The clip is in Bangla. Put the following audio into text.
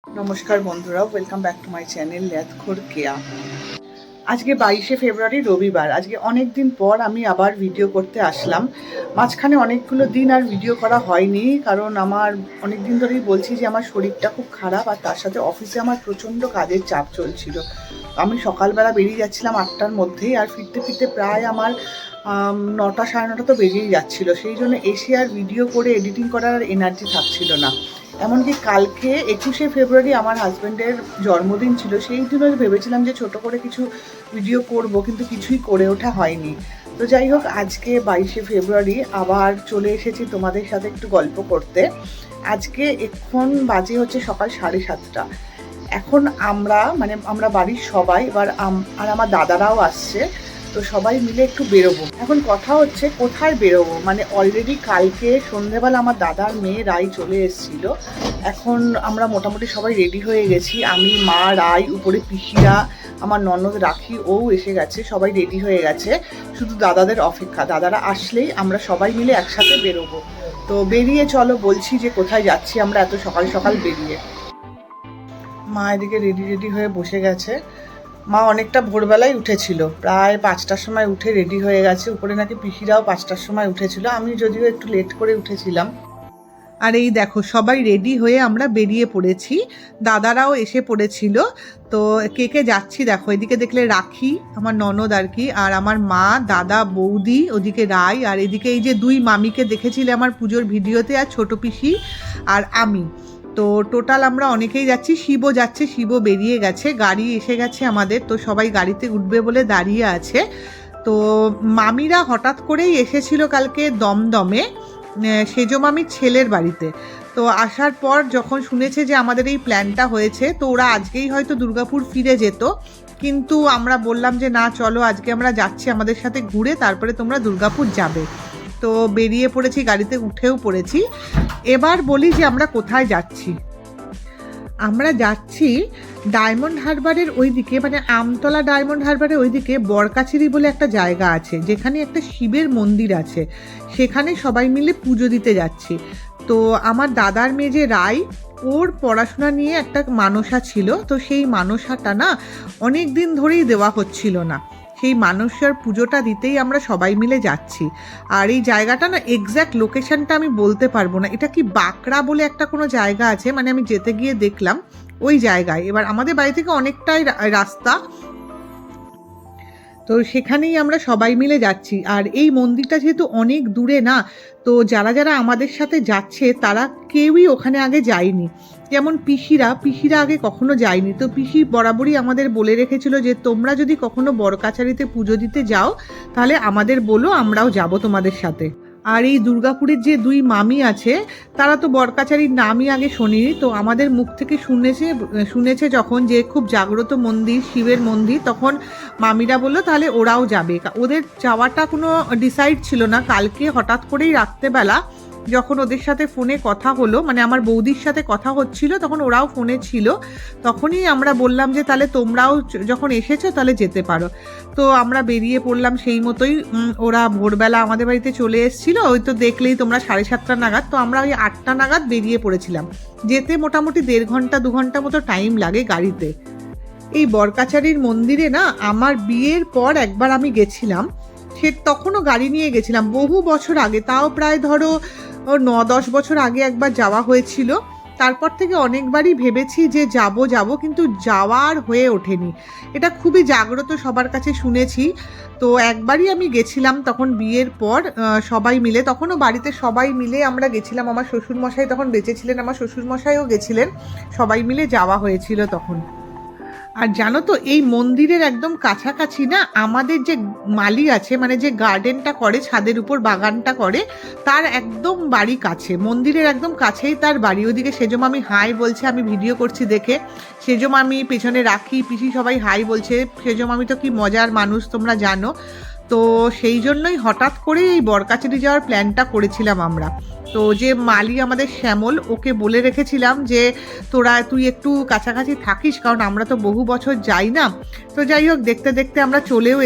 নমস্কার বন্ধুরা, welcome back to my channel ল্যাথখোর কেয়া। আজকে 22শে ফেব্রুয়ারি রবিবার। আজকে অনেক দিন পর আমি আবার ভিডিও করতে আসলাম। মাঝখানে অনেকগুলো দিন আর ভিডিও করা হয়নি, কারণ আমার অনেক দিন ধরেই বলছি যে আমার শরীরটা খুব খারাপ, আর তার সাথে অফিসে আমার প্রচণ্ড কাজের চাপ চলছিল। আমি সকালবেলা বেরিয়ে যাচ্ছিলাম 8টার মধ্যেই, আর ফিরতে ফিরতে প্রায় আমার 9টা সাড়ে 9টা তো বেরিয়েই যাচ্ছিলো। সেই জন্য এসে আর ভিডিও করে এডিটিং করার এনার্জি থাকছিল না। এমনকি কালকে 21শে ফেব্রুয়ারি আমার হাজব্যান্ডের জন্মদিন ছিল, সেই দিনও ভেবেছিলাম যে ছোট করে কিছু ভিডিও করব, কিন্তু কিছুই করে ওঠা হয়নি। তো যাই হোক, আজকে 22শে ফেব্রুয়ারি আবার চলে এসেছি তোমাদের সাথে একটু গল্প করতে। আজকে এখন বাজে হচ্ছে সকাল 7:30। এখন আমরা বাড়ির সবাই আর আমার দাদারাও আসছে, তো সবাই মিলে একটু বেরোবো। এখন কথা হচ্ছে কোথায় বেরোবো, অলরেডি কালকে সন্ধেবেলা আমার দাদার মেয়ে রাই চলে এসেছিল। এখন আমরা মোটামুটি সবাই রেডি হয়ে গেছি, আমি, মা, রাই, উপরে পিসিরা, আমার ননদ রাখি ও এসে গেছে, সবাই রেডি হয়ে গেছে। শুধু দাদাদের অপেক্ষা, দাদারা আসলেই আমরা সবাই মিলে একসাথে বেরোবো। তো বেরিয়ে চলো, বলছি যে কোথায় যাচ্ছি আমরা এত সকাল সকাল বেরিয়ে। মা এদিকে রেডি হয়ে বসে গেছে। মা অনেকটা ভোরবেলায় উঠেছিল, প্রায় 5টার সময় উঠে রেডি হয়ে গেছে। উপরে নাকি পিসিরাও 5টার সময় উঠেছিল, আমি যদিও একটু লেট করে উঠেছিলাম। আর এই দেখো, সবাই রেডি হয়ে আমরা বেরিয়ে পড়েছি, দাদারাও এসে পড়েছিল। তো কে কে যাচ্ছি দেখো, এদিকে দেখলে রাখি আমার ননদ আর কি, আর আমার মা, দাদা, বৌদি, ওদিকে রাই, আর এদিকে এই যে দুই মামিকে দেখেছিলে আমার পুজোর ভিডিওতে, আর ছোট পিসি আর আমি। তো টোটাল আমরা অনেকেই যাচ্ছি, শিবও যাচ্ছে, শিবও বেরিয়ে গেছে, গাড়ি এসে গেছে আমাদের। তো সবাই গাড়িতে উঠবে বলে দাঁড়িয়ে আছে। তো মামিরা হঠাৎ করেই এসেছিল কালকে দমদমে সেজো মামির ছেলের বাড়িতে। তো আসার পর যখন শুনেছে যে আমাদের এই প্ল্যানটা হয়েছে, তো ওরা আজকেই হয়তো দুর্গাপুর ফিরে যেত, কিন্তু আমরা বললাম যে না, চলো আজকে আমরা যাচ্ছি, আমাদের সাথে ঘুরে তারপরে তোমরা দুর্গাপুর যাবে। তো বেরিয়ে পড়েছি, গাড়িতে উঠেও পড়েছি। এবার বলি যে আমরা কোথায় যাচ্ছি। আমরা যাচ্ছি ডায়মন্ড হারবারের ওইদিকে, আমতলা ডায়মন্ড হারবারের ওইদিকে বরকাচিরি বলে একটা জায়গা আছে, যেখানে একটা শিবের মন্দির আছে, সেখানে সবাই মিলে পুজো দিতে যাচ্ছি। তো আমার দাদার মেয়ে যে রাই, ওর পড়াশোনা নিয়ে একটা মানসা ছিল, তো সেই মানসাটা না অনেক দিন ধরেই দেওয়া হচ্ছিল না, সেই মানসার পুজোটা দিতেই আমরা সবাই মিলে যাচ্ছি। আর এই জায়গাটা না, এক্স্যাক্ট লোকেশনটা আমি বলতে পারবো না, এটা কি বাঁকড়া বলে একটা কোনো জায়গা আছে, আমি যেতে গিয়ে দেখলাম ওই জায়গায়। এবার আমাদের বাড়ি থেকে অনেকটাই রাস্তা, তো সেখানেই আমরা সবাই মিলে যাচ্ছি। আর এই মন্দিরটা যেহেতু অনেক দূরে না, তো যারা যারা আমাদের সাথে যাচ্ছে তারা কেউই ওখানে আগে যায়নি। যেমন পিসিরা আগে কখনো যায়নি, তো পিসি বরাবরই আমাদের বলে রেখেছিল যে তোমরা যদি কখনো বরকাছারিতে পুজো দিতে যাও তাহলে আমাদের বলো, আমরাও যাব তোমাদের সাথে। আর এই দুর্গাপুরের যে দুই মামি আছে, তারা তো বরকাছারির নামই আগে শোনেনি, তো আমাদের মুখ থেকে শুনেছে যখন যে খুব জাগ্রত মন্দির, শিবের মন্দির, তখন মামিরা বললো তাহলে ওরাও যাবে। ওদের যাওয়াটা কোনো ডিসাইড ছিল না, কালকে হঠাৎ করেই রাত্রেবেলা যখন ওদের সাথে ফোনে কথা হলো, আমার বৌদির সাথে কথা হচ্ছিল, তখন ওরাও ফোনে ছিল, তখনই আমরা বললাম যে তাহলে তোমরাও যখন এসেছো তাহলে যেতে পারো। তো আমরা বেরিয়ে পড়লাম সেই মতোই। ওরা ভোরবেলা আমাদের বাড়িতে চলে এসেছিলো, ওই তো দেখলেই তোমরা 7:30 নাগাদ, তো আমরা ওই 8টা নাগাদ বেরিয়ে পড়েছিলাম। যেতে মোটামুটি 1.5 ঘন্টা 2 ঘন্টা মতো টাইম লাগে গাড়িতে। এই বরকাছারির মন্দিরে না আমার বিয়ের পর একবার আমি গেছিলাম, তখনও গাড়ি নিয়ে গেছিলাম, বহু বছর আগে, তাও প্রায় ধরো 9-10 বছর আগে একবার যাওয়া হয়েছিল। তারপর থেকে অনেকবারই ভেবেছি যে যাব, কিন্তু যাওয়ার হয়ে ওঠেনি। এটা খুবই জাগ্রত, সবার কাছে শুনেছি। তো একবারই আমি গেছিলাম, তখন বিয়ের পর সবাই মিলে, তখনও বাড়িতে সবাই মিলে আমরা গেছিলাম। আমার শ্বশুরমশাই তখন বেঁচে ছিলেন, আমার শ্বশুরমশাইও গেছিলেন, সবাই মিলে যাওয়া হয়েছিল তখন। আর জানো তো, এই মন্দিরের একদম কাছাকাছি না আমাদের যে মালি আছে, যে গার্ডেনটা করে, ছাদের উপর বাগানটা করে, তার একদম বাড়ি কাছে, মন্দিরের একদম কাছেই তার বাড়ি। ওদিকে সেজো মামি হাই বলছে, আমি ভিডিও করছি দেখে। সেজো মামি পেছনে রাখি, পিসি সবাই হাই বলছে। সেজো মামি তো কি মজার মানুষ তোমরা জানো। তো সেই জন্যই হঠাৎ করে এই বরকাছারি যাওয়ার প্ল্যানটা করেছিলাম আমরা। তো যে মালি আমাদের শ্যামল, ওকে বলে রেখেছিলাম যে তুই একটু কাছাকাছি থাকিস, কারণ আমরা তো বহু বছর যাই না। তো যাই হোক, দেখতে দেখতে আমরা চলেও